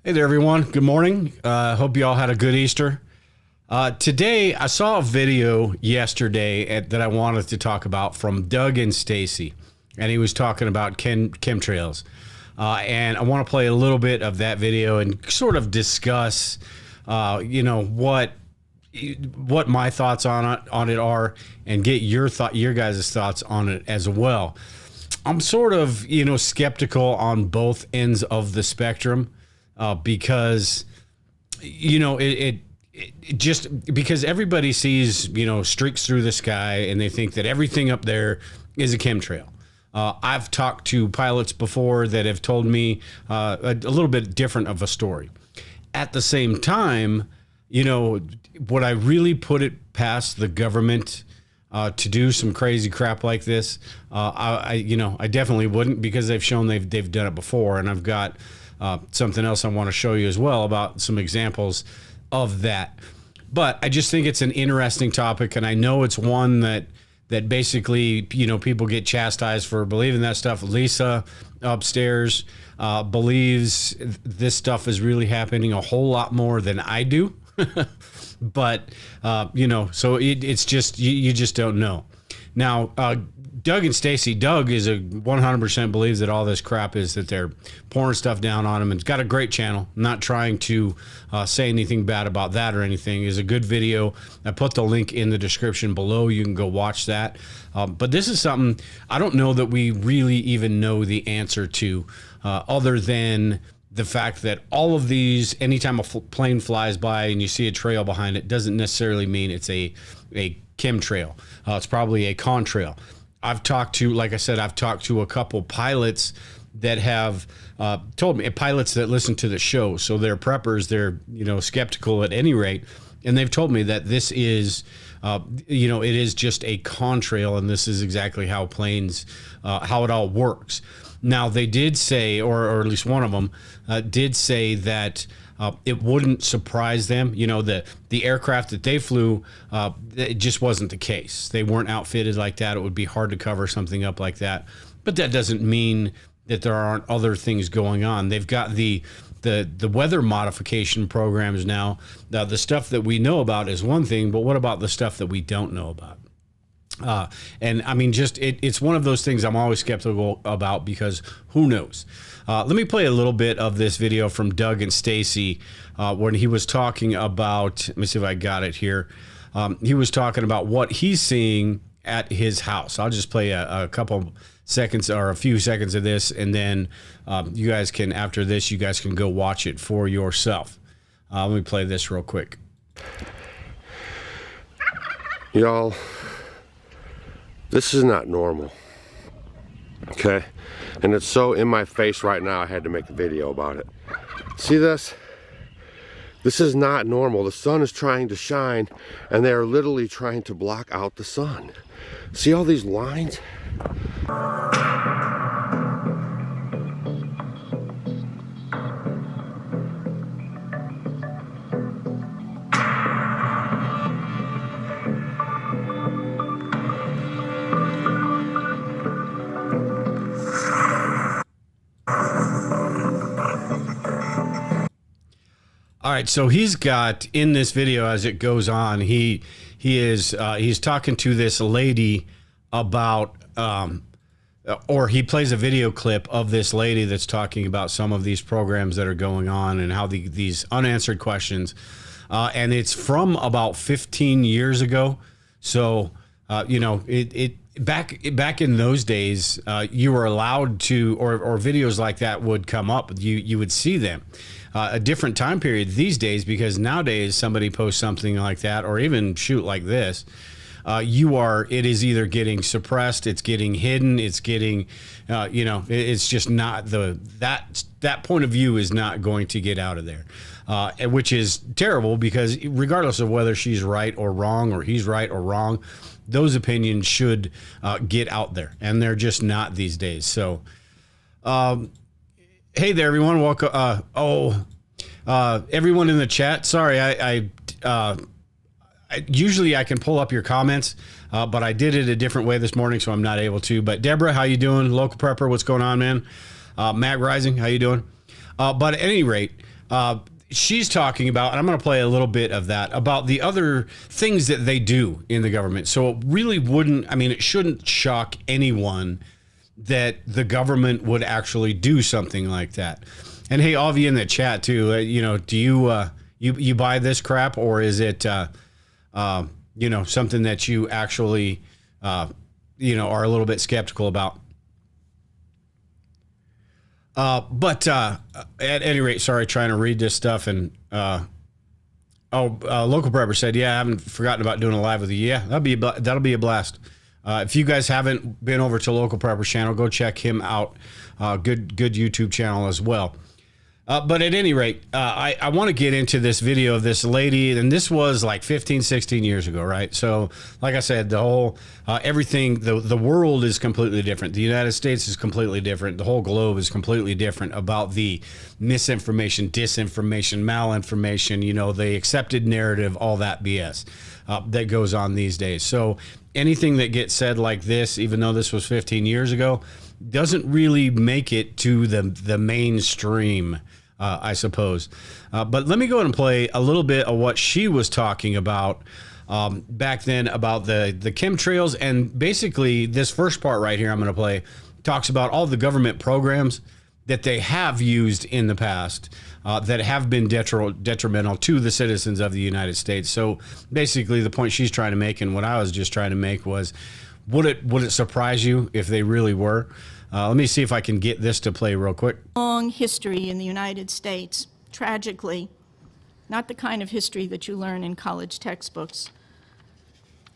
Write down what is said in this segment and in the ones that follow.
Hey there, everyone. Good morning. Hope you all had a good Easter. Today, I saw a video yesterday that I wanted to talk about from Doug and Stacy, and he was talking about chemtrails. And I want to play a little bit of that video and sort of discuss, what my thoughts on it are, and get your guys' thoughts on it as well. I'm sort of, skeptical on both ends of the spectrum. Because, it just because everybody sees, streaks through the sky and they think that everything up there is a chemtrail. I've talked to pilots before that have told me a little bit different of a story. At the same time, would I really put it past the government to do some crazy crap like this? I definitely wouldn't, because they've shown they've done it before, and I've got something else I want to show you as well about some examples of that. But I just think it's an interesting topic, and I know it's one that basically, people get chastised for believing that stuff. Lisa upstairs believes this stuff is really happening a whole lot more than I do. But, so it's just, you just don't know. Now, Doug and Stacy, Doug is 100% believes that all this crap is that they're pouring stuff down on him, and he's got a great channel. I'm not trying to say anything bad about that or anything. It's a good video. I put the link in the description below. You can go watch that. But this is something I don't know that we really even know the answer to, other than the fact that all of these, anytime a plane flies by and you see a trail behind it, doesn't necessarily mean it's a chemtrail. It's probably a contrail. I've talked to a couple pilots that have told me, pilots that listen to the show. So they're preppers, they're, skeptical at any rate. And they've told me that this is, it is just a contrail, and this is exactly how planes, how it all works. Now, they did say, or at least one of them did say that it wouldn't surprise them. The aircraft that they flew, it just wasn't the case. They weren't outfitted like that. It would be hard to cover something up like that. But that doesn't mean that there aren't other things going on. They've got the weather modification programs now. Now, the stuff that we know about is one thing, but what about the stuff that we don't know about? And I mean, it's one of those things I'm always skeptical about, because who knows? Let me play a little bit of this video from Doug and Stacy when he was talking about, let me see if I got it here. He was talking about what he's seeing at his house. I'll just play a couple seconds or a few seconds of this, and then you guys can, after this, you guys can go watch it for yourself. Let me play this real quick. Y'all, this is not normal, okay? And it's so in my face right now, I had to make a video about it. See this? This is not normal. The sun is trying to shine, and they are literally trying to block out the sun. See all these lines? All right, so he's got in this video, as it goes on, he's talking to this lady about, or he plays a video clip of this lady that's talking about some of these programs that are going on and how these unanswered questions, and it's from about 15 years ago. So back in those days, you were allowed to, or videos like that would come up. You would see them. A different time period these days, because nowadays somebody posts something like that, or even shoot like this, it is either getting suppressed, it's getting hidden, it's getting, it's just not that point of view is not going to get out of there, which is terrible, because regardless of whether she's right or wrong, or he's right or wrong, those opinions should get out there, and they're just not these days. So, hey there, everyone. Welcome. Everyone in the chat. Sorry, I usually I can pull up your comments, but I did it a different way this morning, so I'm not able to. But Deborah, how you doing? Local prepper, what's going on, man? Matt Rising, how you doing? But at any rate, she's talking about, and I'm going to play a little bit of that, about the other things that they do in the government. So it really wouldn't, I mean, it shouldn't shock anyone that the government would actually do something like that. And hey, all of you in the chat too, do you buy this crap, or is it, something that you actually, are a little bit skeptical about? But at any rate, sorry, trying to read this stuff. And Local Prepper said, yeah, I haven't forgotten about doing a live with you. Yeah, that'll be a blast. If you guys haven't been over to Local Prepper's channel, go check him out. Good YouTube channel as well. But at any rate, I want to get into this video of this lady, and this was like 15, 16 years ago, right? So, like I said, the whole, everything, the world is completely different. The United States is completely different. The whole globe is completely different about the misinformation, disinformation, malinformation, the accepted narrative, all that BS that goes on these days. So anything that gets said like this, even though this was 15 years ago, doesn't really make it to the mainstream, I suppose. But let me go ahead and play a little bit of what she was talking about back then about the chemtrails. And basically, this first part right here I'm going to play talks about all the government programs that they have used in the past that have been detrimental to the citizens of the United States. So basically, the point she's trying to make, and what I was just trying to make, was, would it surprise you if they really were? Let me see if I can get this to play real quick. Long history in the United States, tragically, not the kind of history that you learn in college textbooks,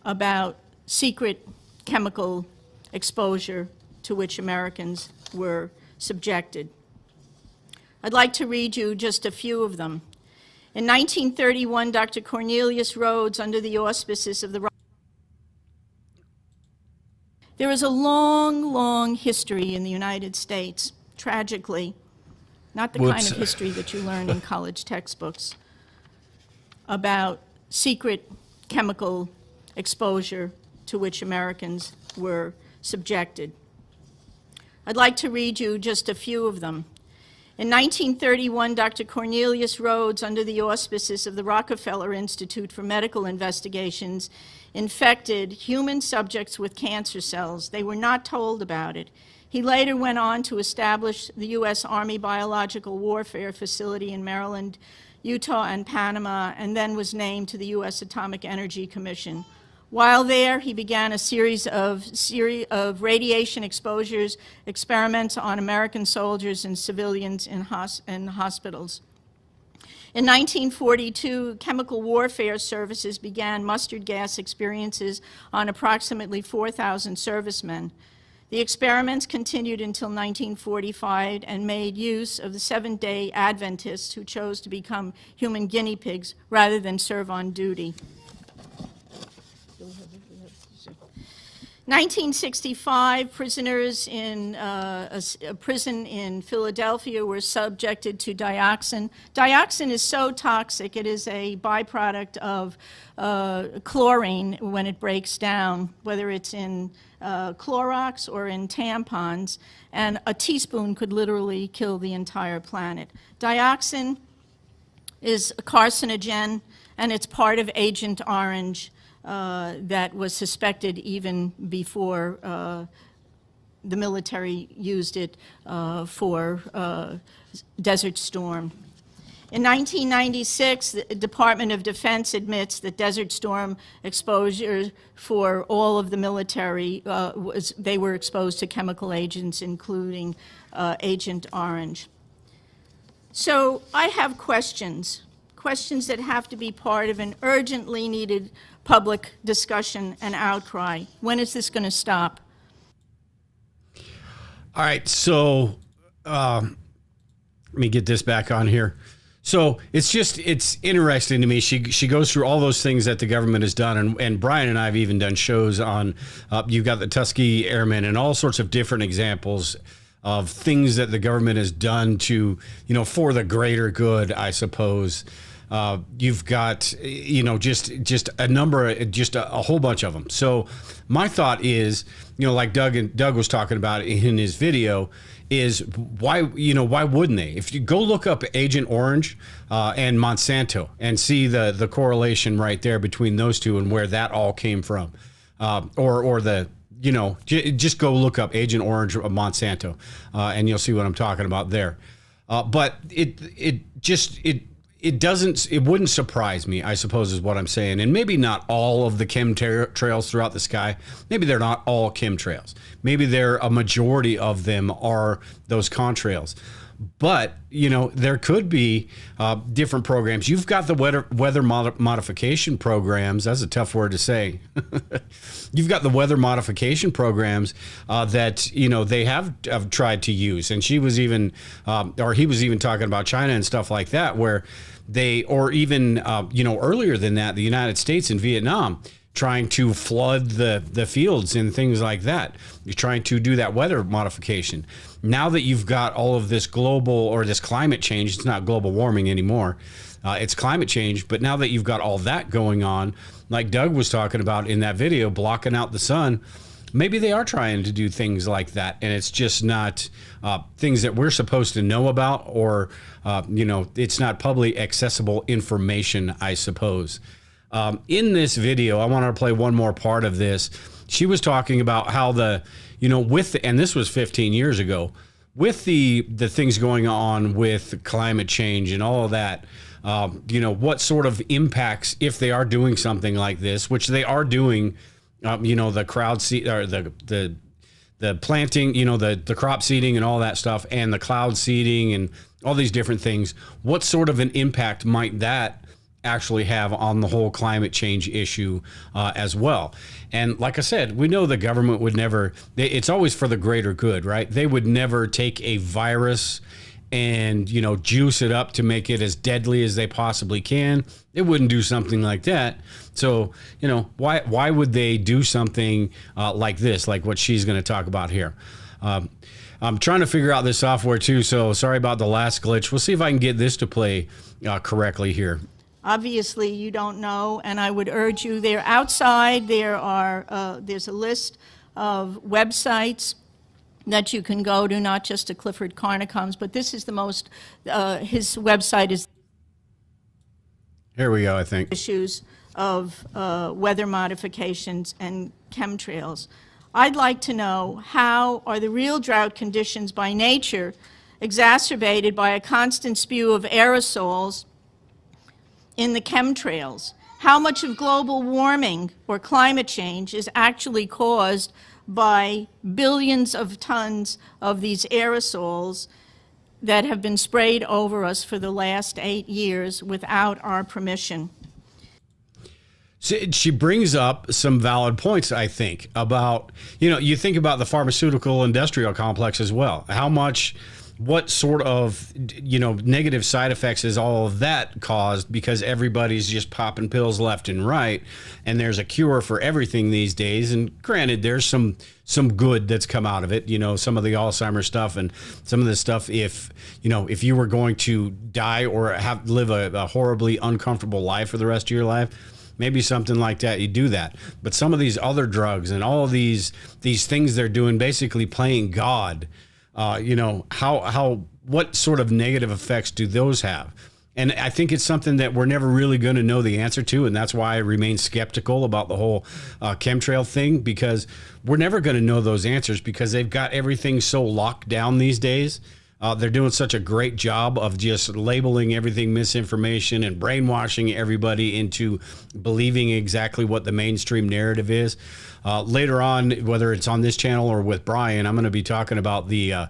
about secret chemical exposure to which Americans were subjected. I'd like to read you just a few of them. In 1931, Dr. Cornelius Rhodes, under the auspices of the There is a long, long history in the United States, tragically, not the kind of history that you learn in college textbooks, about secret chemical exposure to which Americans were subjected. I'd like to read you just a few of them. In 1931, Dr. Cornelius Rhodes, under the auspices of the Rockefeller Institute for Medical Investigations, infected human subjects with cancer cells. They were not told about it. He later went on to establish the U.S. Army Biological Warfare Facility in Maryland, Utah, and Panama, and then was named to the U.S. Atomic Energy Commission. While there, he began a series of radiation exposures, experiments on American soldiers and civilians in hospitals. In 1942, Chemical Warfare Services began mustard gas experiences on approximately 4,000 servicemen. The experiments continued until 1945 and made use of the Seventh-day Adventists who chose to become human guinea pigs rather than serve on duty. 1965, prisoners in a prison in Philadelphia were subjected to dioxin. Dioxin is so toxic, it is a byproduct of chlorine when it breaks down, whether it's in Clorox or in tampons, and a teaspoon could literally kill the entire planet. Dioxin is a carcinogen, and it's part of Agent Orange. That was suspected even before the military used it for Desert Storm. In 1996, the Department of Defense admits that Desert Storm exposure for all of the military, they were exposed to chemical agents, including Agent Orange. So I have questions that have to be part of an urgently needed public discussion and outcry. When is this going to stop? All right, so let me get this back on here. So it's interesting to me. She goes through all those things that the government has done, and Brian and I have even done shows on, you've got the Tuskegee Airmen and all sorts of different examples of things that the government has done to, for the greater good, I suppose. You've got, just a number, just a whole bunch of them. So my thought is, like Doug was talking about in his video, is why wouldn't they? If you go look up Agent Orange and Monsanto and see the correlation right there between those two and where that all came from, just go look up Agent Orange or Monsanto, and you'll see what I'm talking about there. But it wouldn't surprise me, I suppose, is what I'm saying. And maybe not all of the chemtrails throughout the sky. Maybe they're not all chemtrails. Maybe a majority of them are those contrails. But, there could be different programs. You've got the weather modification programs. That's a tough word to say. You've got the weather modification programs that, they have tried to use. And he was even talking about China and stuff like that, where earlier than that, the United States and Vietnam trying to flood the fields and things like that. You're trying to do that weather modification. Now that you've got all of this global or this climate change, it's not global warming anymore. It's climate change. But now that you've got all that going on, like Doug was talking about in that video, blocking out the sun, maybe they are trying to do things like that. And it's just not things that we're supposed to know about, or, it's not publicly accessible information, I suppose. In this video, I want to play one more part of this. She was talking about how and this was 15 years ago, with the things going on with climate change and all of that, what sort of impacts, if they are doing something like this, which they are doing, the crowd seed or the planting, the crop seeding and all that stuff, and the cloud seeding and all these different things. What sort of an impact might that actually have on the whole climate change issue as well? And like I said, we know the government would never, it's always for the greater good, right? They would never take a virus and, juice it up to make it as deadly as they possibly can. They wouldn't do something like that. So, why would they do something like this, like what she's going to talk about here? I'm trying to figure out this software too, so sorry about the last glitch. We'll see if I can get this to play correctly here. Obviously, you don't know, and I would urge you, they're outside. There's a list of websites that you can go to, not just to Clifford Carnicom's, but this is the most, his website is... Here we go, I think. Issues of weather modifications and chemtrails. I'd like to know, how are the real drought conditions by nature exacerbated by a constant spew of aerosols in the chemtrails? How much of global warming or climate change is actually caused by billions of tons of these aerosols that have been sprayed over us for the last 8 years without our permission? She brings up some valid points, I think, about, you think about the pharmaceutical industrial complex as well. What sort of, negative side effects is all of that caused, because everybody's just popping pills left and right, and there's a cure for everything these days. And granted, there's some good that's come out of it, some of the Alzheimer's stuff and some of the stuff, if you were going to die or live a horribly uncomfortable life for the rest of your life, maybe something like that, you do that. But some of these other drugs and all of these things they're doing, basically playing God, what sort of negative effects do those have? And I think it's something that we're never really going to know the answer to, and that's why I remain skeptical about the whole chemtrail thing, because we're never going to know those answers, because they've got everything so locked down these days. They're doing such a great job of just labeling everything misinformation and brainwashing everybody into believing exactly what the mainstream narrative is. Later on, whether it's on this channel or with Brian, I'm going to be talking about the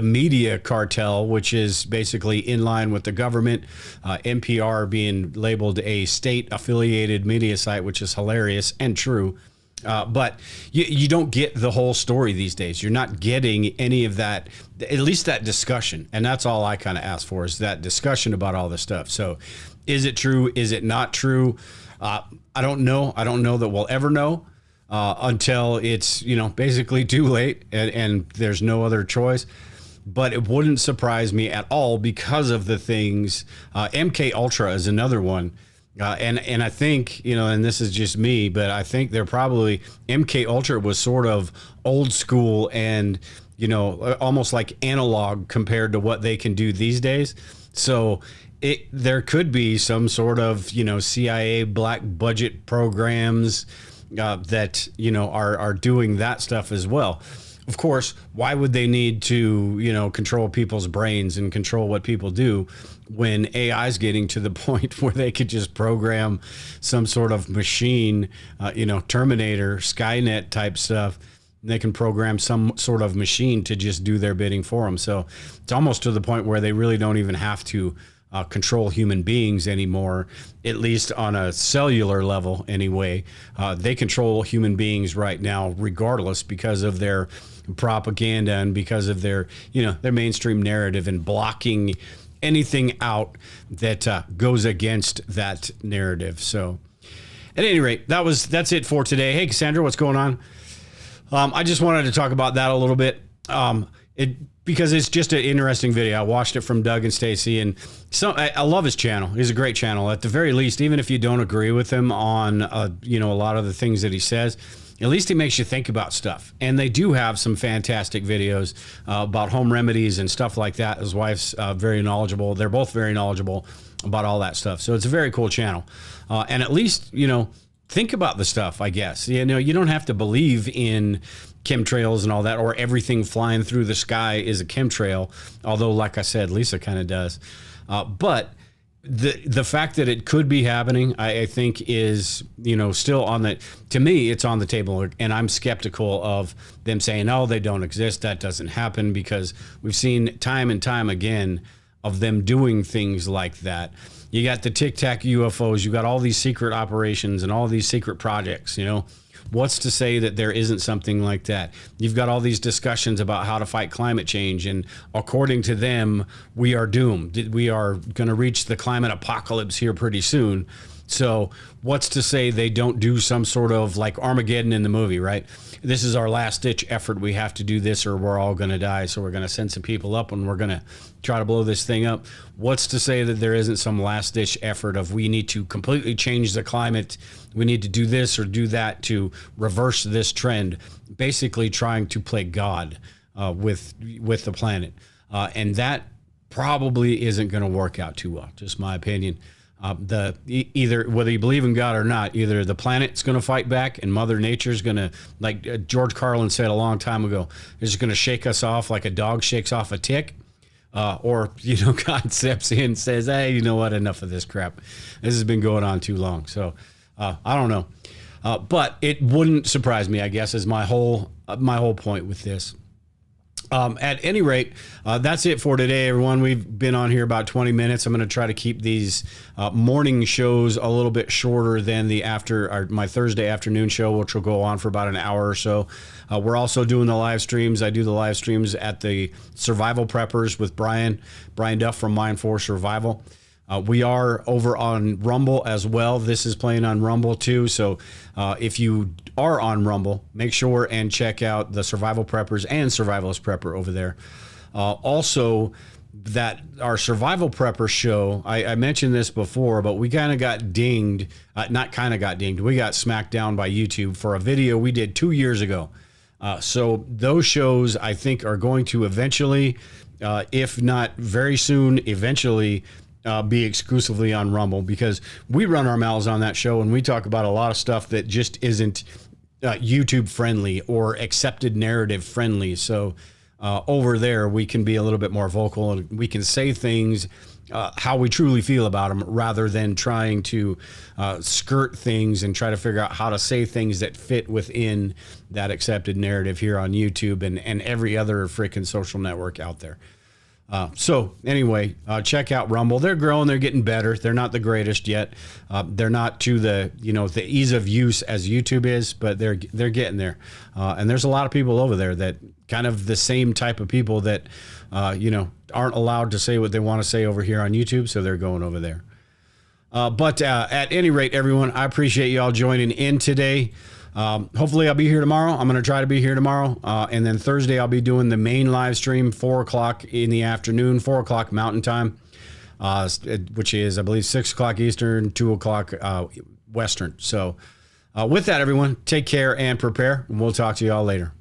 media cartel, which is basically in line with the government. NPR being labeled a state-affiliated media site, which is hilarious and true. But you don't get the whole story these days. You're not getting any of that, at least that discussion. And that's all I kind of ask for, is that discussion about all this stuff. So is it true? Is it not true? I don't know. I don't know that we'll ever know until it's, basically too late and there's no other choice. but it wouldn't surprise me at all because of the things. MK Ultra is another one. And I think, and this is just me, but I think they're probably, MK Ultra was sort of old school and, almost like analog compared to what they can do these days. So there could be some sort of, CIA black budget programs that, are doing that stuff as well. Of course, why would they need to, control people's brains and control what people do when AI is getting to the point where they could just program some sort of machine, Terminator, Skynet type stuff. And they can program some sort of machine to just do their bidding for them. So it's almost to the point where they really don't even have to control human beings anymore, at least on a cellular level anyway. They control human beings right now regardless because of their propaganda and because of their, their mainstream narrative and blocking anything out that goes against that narrative. So at any rate, that's it for today. Hey, Cassandra, what's going on? I just wanted to talk about that a little bit. Because it's just an interesting video. I watched it from Doug and Stacy, and I love his channel. He's a great channel. At the very least, even if you don't agree with him on a lot of the things that he says, at least he makes you think about stuff. And they do have some fantastic videos about home remedies and stuff like that. His wife's very knowledgeable. They're both very knowledgeable about all that stuff. So it's a very cool channel. And at least, think about the stuff, I guess. You don't have to believe in chemtrails and all that, or everything flying through the sky is a chemtrail. Although, like I said, Lisa kind of does. But the fact that it could be happening, I think is, still to me, it's on the table. And I'm skeptical of them saying, oh, they don't exist. That doesn't happen, because we've seen time and time again of them doing things like that. You got the Tic Tac UFOs. You got all these secret operations and all these secret projects, What's to say that there isn't something like that? You've got all these discussions about how to fight climate change, and according to them, we are doomed. We are going to reach the climate apocalypse here pretty soon. So what's to say they don't do some sort of like Armageddon in the movie, right? This is our last ditch effort. We have to do this or we're all going to die. So we're going to send some people up and we're going to try to blow this thing up. What's to say that there isn't some last ditch effort of we need to completely change the climate. We need to do this or do that to reverse this trend, basically trying to play God with the planet. And that probably isn't going to work out too well, just my opinion. Either whether you believe in God or not, either the planet's going to fight back and Mother Nature's going to, like George Carlin said a long time ago, is going to shake us off like a dog shakes off a tick, or God steps in and says, hey, you know what, enough of this crap. This has been going on too long. So I don't know, but it wouldn't surprise me, I guess, is my whole point with this. At any rate, that's it for today, everyone. We've been on here about 20 minutes. I'm going to try to keep these morning shows a little bit shorter than my Thursday afternoon show, which will go on for about an hour or so. We're also doing the live streams. I do the live streams at the Survival Preppers with Brian Duff from Mind for Survival. We are over on Rumble as well. This is playing on Rumble too. So if you are on Rumble, make sure and check out the Survival Preppers and Survivalist Prepper over there. Also, that our Survival Prepper show, I mentioned this before, but we kind of got dinged. We got smacked down by YouTube for a video we did 2 years ago. So those shows, I think, are going to eventually, if not very soon, eventually be exclusively on Rumble, because we run our mouths on that show and we talk about a lot of stuff that just isn't YouTube friendly or accepted narrative friendly. So over there, we can be a little bit more vocal and we can say things how we truly feel about them, rather than trying to skirt things and try to figure out how to say things that fit within that accepted narrative here on YouTube and every other freaking social network out there. So anyway, check out Rumble. They're growing. They're getting better. They're not the greatest yet. They're not to the ease of use as YouTube is, but they're getting there. And there's a lot of people over there that kind of the same type of people that, aren't allowed to say what they want to say over here on YouTube. So they're going over there. But at any rate, everyone, I appreciate you all joining in today. Hopefully I'll be here tomorrow. I'm going to try to be here tomorrow. And then Thursday I'll be doing the main live stream, 4 o'clock in the afternoon, 4 o'clock Mountain Time, which is, I believe, 6 o'clock Eastern, 2 o'clock Western. So with that, everyone, take care and prepare. And we'll talk to you all later.